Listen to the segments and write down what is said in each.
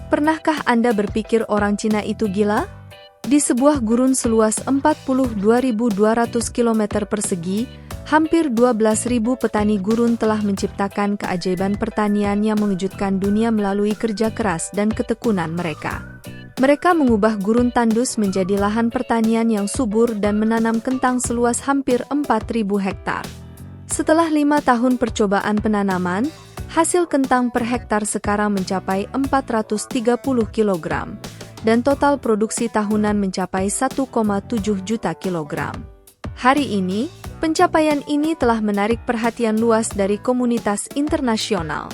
Pernahkah Anda berpikir orang Cina itu gila? Di sebuah gurun seluas 42.200 km persegi, hampir 12.000 petani gurun telah menciptakan keajaiban pertanian yang mengejutkan dunia melalui kerja keras dan ketekunan mereka. Mereka mengubah gurun tandus menjadi lahan pertanian yang subur dan menanam kentang seluas hampir 4.000 hektar. Setelah 5 tahun percobaan penanaman, hasil kentang per hektar sekarang mencapai 430 kg, dan total produksi tahunan mencapai 1,7 juta kilogram. Hari ini, pencapaian ini telah menarik perhatian luas dari komunitas internasional.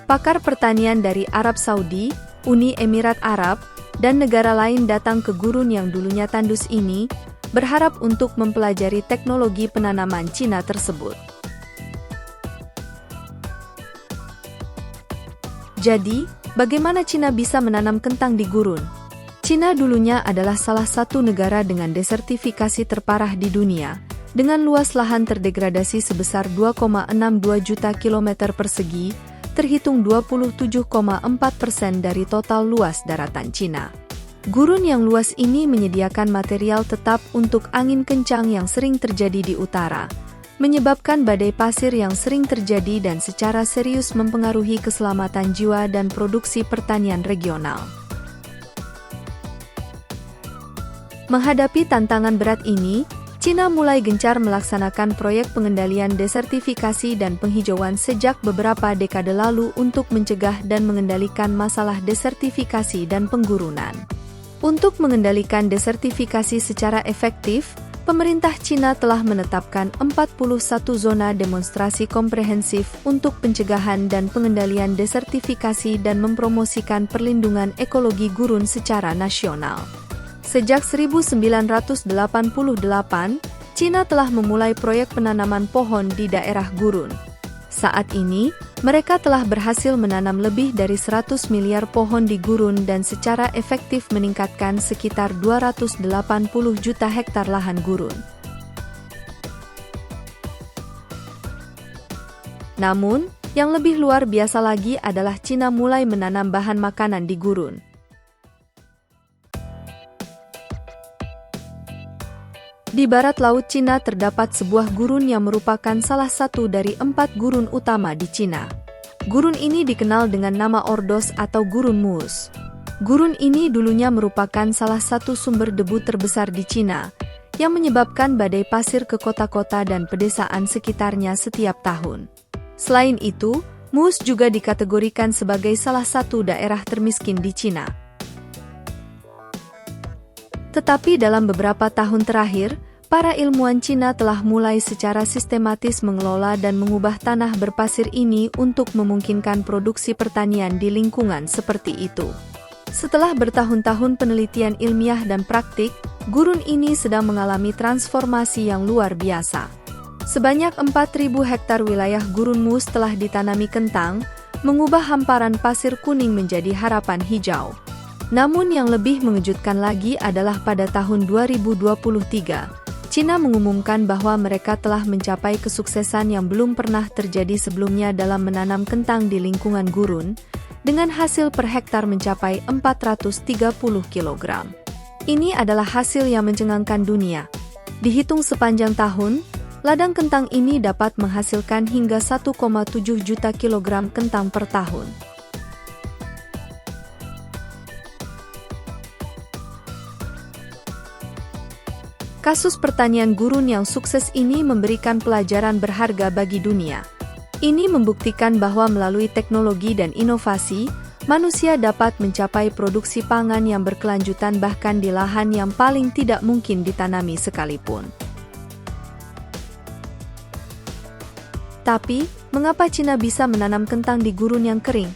Pakar pertanian dari Arab Saudi, Uni Emirat Arab, dan negara lain datang ke gurun yang dulunya tandus ini, berharap untuk mempelajari teknologi penanaman Cina tersebut. Jadi, bagaimana Cina bisa menanam kentang di gurun? Cina dulunya adalah salah satu negara dengan desertifikasi terparah di dunia, dengan luas lahan terdegradasi sebesar 2,62 juta kilometer persegi, terhitung 27,4% dari total luas daratan Cina. Gurun yang luas ini menyediakan material tetap untuk angin kencang yang sering terjadi di utara, menyebabkan badai pasir yang sering terjadi dan secara serius mempengaruhi keselamatan jiwa dan produksi pertanian regional. Menghadapi tantangan berat ini, Cina mulai gencar melaksanakan proyek pengendalian desertifikasi dan penghijauan sejak beberapa dekade lalu untuk mencegah dan mengendalikan masalah desertifikasi dan penggurunan. Untuk mengendalikan desertifikasi secara efektif, pemerintah Cina telah menetapkan 41 zona demonstrasi komprehensif untuk pencegahan dan pengendalian desertifikasi dan mempromosikan perlindungan ekologi gurun secara nasional. Sejak 1988, Cina telah memulai proyek penanaman pohon di daerah gurun. Saat ini, mereka telah berhasil menanam lebih dari 100 miliar pohon di gurun dan secara efektif meningkatkan sekitar 280 juta hektar lahan gurun. Namun, yang lebih luar biasa lagi adalah Cina mulai menanam bahan makanan di gurun. Di barat laut Cina terdapat sebuah gurun yang merupakan salah satu dari 4 gurun utama di Cina. Gurun ini dikenal dengan nama Ordos atau Gurun Moose. Gurun ini dulunya merupakan salah satu sumber debu terbesar di Cina, yang menyebabkan badai pasir ke kota-kota dan pedesaan sekitarnya setiap tahun. Selain itu, Moose juga dikategorikan sebagai salah satu daerah termiskin di Cina. Tetapi dalam beberapa tahun terakhir, para ilmuwan Cina telah mulai secara sistematis mengelola dan mengubah tanah berpasir ini untuk memungkinkan produksi pertanian di lingkungan seperti itu. Setelah bertahun-tahun penelitian ilmiah dan praktik, gurun ini sedang mengalami transformasi yang luar biasa. Sebanyak 4.000 hektar wilayah Gurun Moose telah ditanami kentang, mengubah hamparan pasir kuning menjadi harapan hijau. Namun yang lebih mengejutkan lagi adalah pada tahun 2023, Cina mengumumkan bahwa mereka telah mencapai kesuksesan yang belum pernah terjadi sebelumnya dalam menanam kentang di lingkungan gurun, dengan hasil per hektar mencapai 430 kg. Ini adalah hasil yang mencengangkan dunia. Dihitung sepanjang tahun, ladang kentang ini dapat menghasilkan hingga 1,7 juta kilogram kentang per tahun. Kasus pertanian gurun yang sukses ini memberikan pelajaran berharga bagi dunia. Ini membuktikan bahwa melalui teknologi dan inovasi, manusia dapat mencapai produksi pangan yang berkelanjutan bahkan di lahan yang paling tidak mungkin ditanami sekalipun. Tapi, mengapa Cina bisa menanam kentang di gurun yang kering?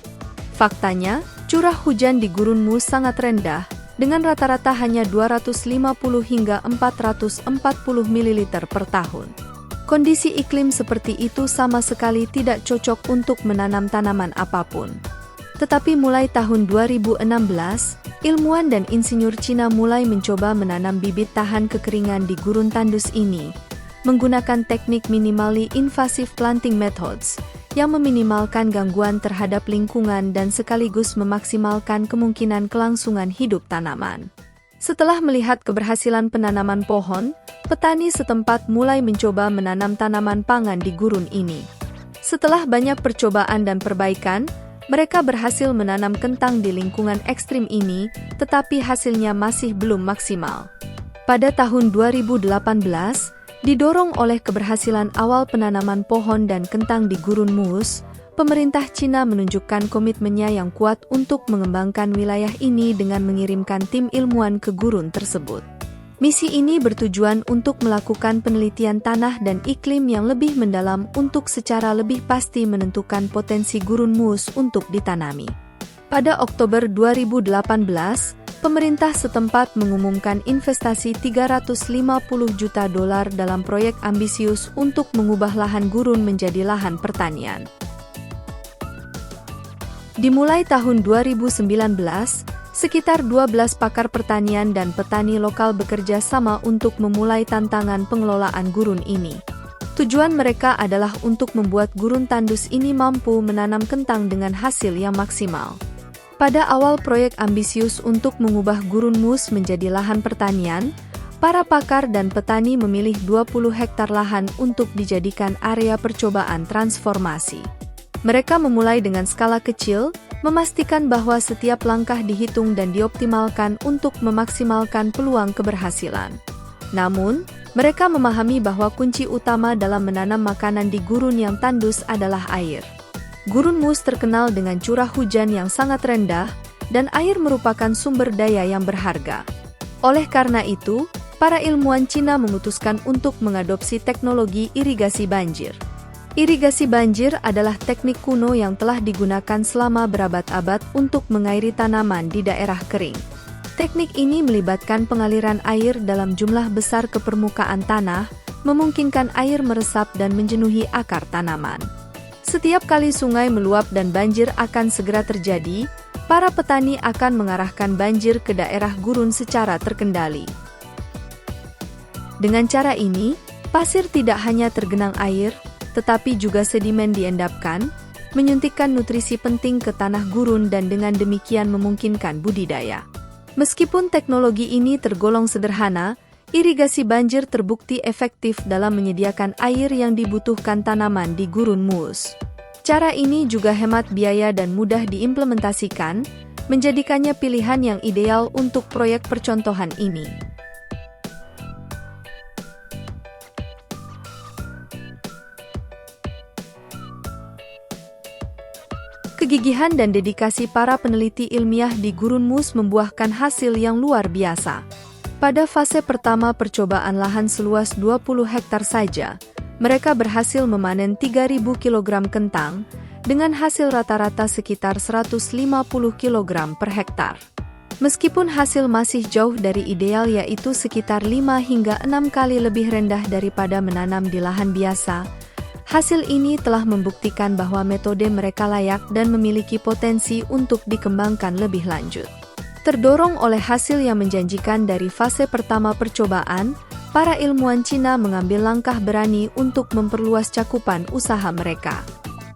Faktanya, curah hujan di Gurun Moose sangat rendah, dengan rata-rata hanya 250 hingga 440 ml per tahun. Kondisi iklim seperti itu sama sekali tidak cocok untuk menanam tanaman apapun. Tetapi mulai tahun 2016, ilmuwan dan insinyur Cina mulai mencoba menanam bibit tahan kekeringan di gurun tandus ini, menggunakan teknik minimally invasive planting methods, yang meminimalkan gangguan terhadap lingkungan dan sekaligus memaksimalkan kemungkinan kelangsungan hidup tanaman. Setelah melihat keberhasilan penanaman pohon, petani setempat mulai mencoba menanam tanaman pangan di gurun ini. Setelah banyak percobaan dan perbaikan, mereka berhasil menanam kentang di lingkungan ekstrim ini, tetapi hasilnya masih belum maksimal. Pada tahun 2018, didorong oleh keberhasilan awal penanaman pohon dan kentang di gurun Muus, pemerintah Cina menunjukkan komitmennya yang kuat untuk mengembangkan wilayah ini dengan mengirimkan tim ilmuwan ke gurun tersebut. Misi ini bertujuan untuk melakukan penelitian tanah dan iklim yang lebih mendalam untuk secara lebih pasti menentukan potensi gurun Muus untuk ditanami. Pada Oktober 2018, pemerintah setempat mengumumkan investasi $350 juta dalam proyek ambisius untuk mengubah lahan gurun menjadi lahan pertanian. Dimulai tahun 2019, sekitar 12 pakar pertanian dan petani lokal bekerja sama untuk memulai tantangan pengelolaan gurun ini. Tujuan mereka adalah untuk membuat gurun tandus ini mampu menanam kentang dengan hasil yang maksimal. Pada awal proyek ambisius untuk mengubah gurun Muus menjadi lahan pertanian, para pakar dan petani memilih 20 hektar lahan untuk dijadikan area percobaan transformasi. Mereka memulai dengan skala kecil, memastikan bahwa setiap langkah dihitung dan dioptimalkan untuk memaksimalkan peluang keberhasilan. Namun, mereka memahami bahwa kunci utama dalam menanam makanan di gurun yang tandus adalah air. Gurun Muus terkenal dengan curah hujan yang sangat rendah, dan air merupakan sumber daya yang berharga. Oleh karena itu, para ilmuwan Cina memutuskan untuk mengadopsi teknologi irigasi banjir. Irigasi banjir adalah teknik kuno yang telah digunakan selama berabad-abad untuk mengairi tanaman di daerah kering. Teknik ini melibatkan pengaliran air dalam jumlah besar ke permukaan tanah, memungkinkan air meresap dan menjenuhi akar tanaman. Setiap kali sungai meluap dan banjir akan segera terjadi, para petani akan mengarahkan banjir ke daerah gurun secara terkendali. Dengan cara ini, pasir tidak hanya tergenang air, tetapi juga sedimen diendapkan, menyuntikkan nutrisi penting ke tanah gurun dan dengan demikian memungkinkan budidaya. Meskipun teknologi ini tergolong sederhana, irigasi banjir terbukti efektif dalam menyediakan air yang dibutuhkan tanaman di gurun Muus. Cara ini juga hemat biaya dan mudah diimplementasikan, menjadikannya pilihan yang ideal untuk proyek percontohan ini. Kegigihan dan dedikasi para peneliti ilmiah di gurun Muus membuahkan hasil yang luar biasa. Pada fase pertama percobaan lahan seluas 20 hektar saja, mereka berhasil memanen 3.000 kg kentang, dengan hasil rata-rata sekitar 150 kg per hektar. Meskipun hasil masih jauh dari ideal yaitu sekitar 5 hingga 6 kali lebih rendah daripada menanam di lahan biasa, hasil ini telah membuktikan bahwa metode mereka layak dan memiliki potensi untuk dikembangkan lebih lanjut. Terdorong oleh hasil yang menjanjikan dari fase pertama percobaan, para ilmuwan Cina mengambil langkah berani untuk memperluas cakupan usaha mereka.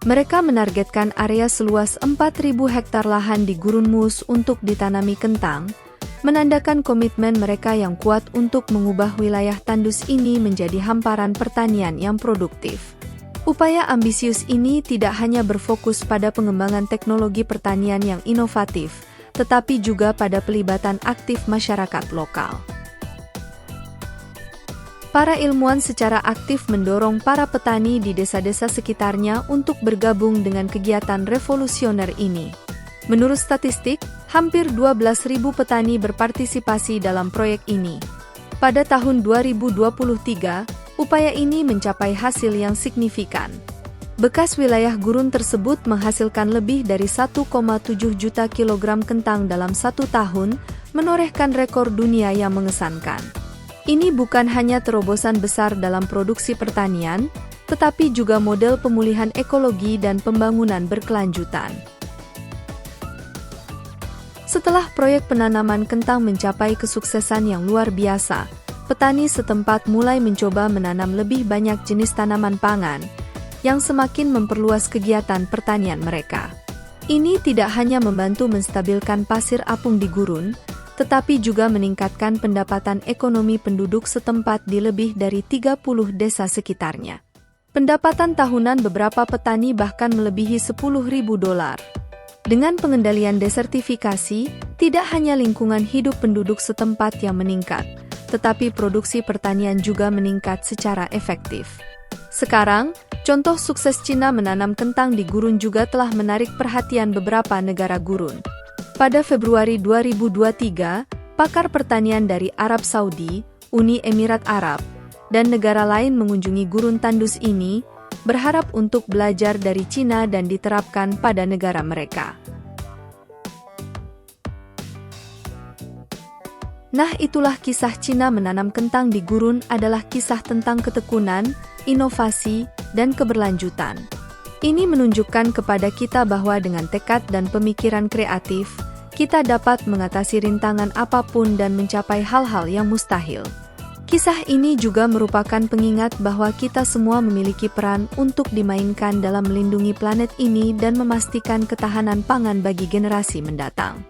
Mereka menargetkan area seluas 4.000 hektar lahan di gurun Muus untuk ditanami kentang, menandakan komitmen mereka yang kuat untuk mengubah wilayah tandus ini menjadi hamparan pertanian yang produktif. Upaya ambisius ini tidak hanya berfokus pada pengembangan teknologi pertanian yang inovatif, tetapi juga pada pelibatan aktif masyarakat lokal. Para ilmuwan secara aktif mendorong para petani di desa-desa sekitarnya untuk bergabung dengan kegiatan revolusioner ini. Menurut statistik, hampir 12.000 petani berpartisipasi dalam proyek ini. Pada tahun 2023, upaya ini mencapai hasil yang signifikan. Bekas wilayah gurun tersebut menghasilkan lebih dari 1,7 juta kilogram kentang dalam 1 tahun, menorehkan rekor dunia yang mengesankan. Ini bukan hanya terobosan besar dalam produksi pertanian, tetapi juga model pemulihan ekologi dan pembangunan berkelanjutan. Setelah proyek penanaman kentang mencapai kesuksesan yang luar biasa, petani setempat mulai mencoba menanam lebih banyak jenis tanaman pangan, yang semakin memperluas kegiatan pertanian mereka. Ini tidak hanya membantu menstabilkan pasir apung di gurun, tetapi juga meningkatkan pendapatan ekonomi penduduk setempat di lebih dari 30 desa sekitarnya. Pendapatan tahunan beberapa petani bahkan melebihi $10.000. Dengan pengendalian desertifikasi, tidak hanya lingkungan hidup penduduk setempat yang meningkat, tetapi produksi pertanian juga meningkat secara efektif. Sekarang, contoh sukses Cina menanam kentang di gurun juga telah menarik perhatian beberapa negara gurun. Pada Februari 2023, pakar pertanian dari Arab Saudi, Uni Emirat Arab, dan negara lain mengunjungi gurun tandus ini, berharap untuk belajar dari Cina dan diterapkan pada negara mereka. Nah, itulah kisah Cina menanam kentang di gurun adalah kisah tentang ketekunan, inovasi, dan keberlanjutan. Ini menunjukkan kepada kita bahwa dengan tekad dan pemikiran kreatif, kita dapat mengatasi rintangan apapun dan mencapai hal-hal yang mustahil. Kisah ini juga merupakan pengingat bahwa kita semua memiliki peran untuk dimainkan dalam melindungi planet ini dan memastikan ketahanan pangan bagi generasi mendatang.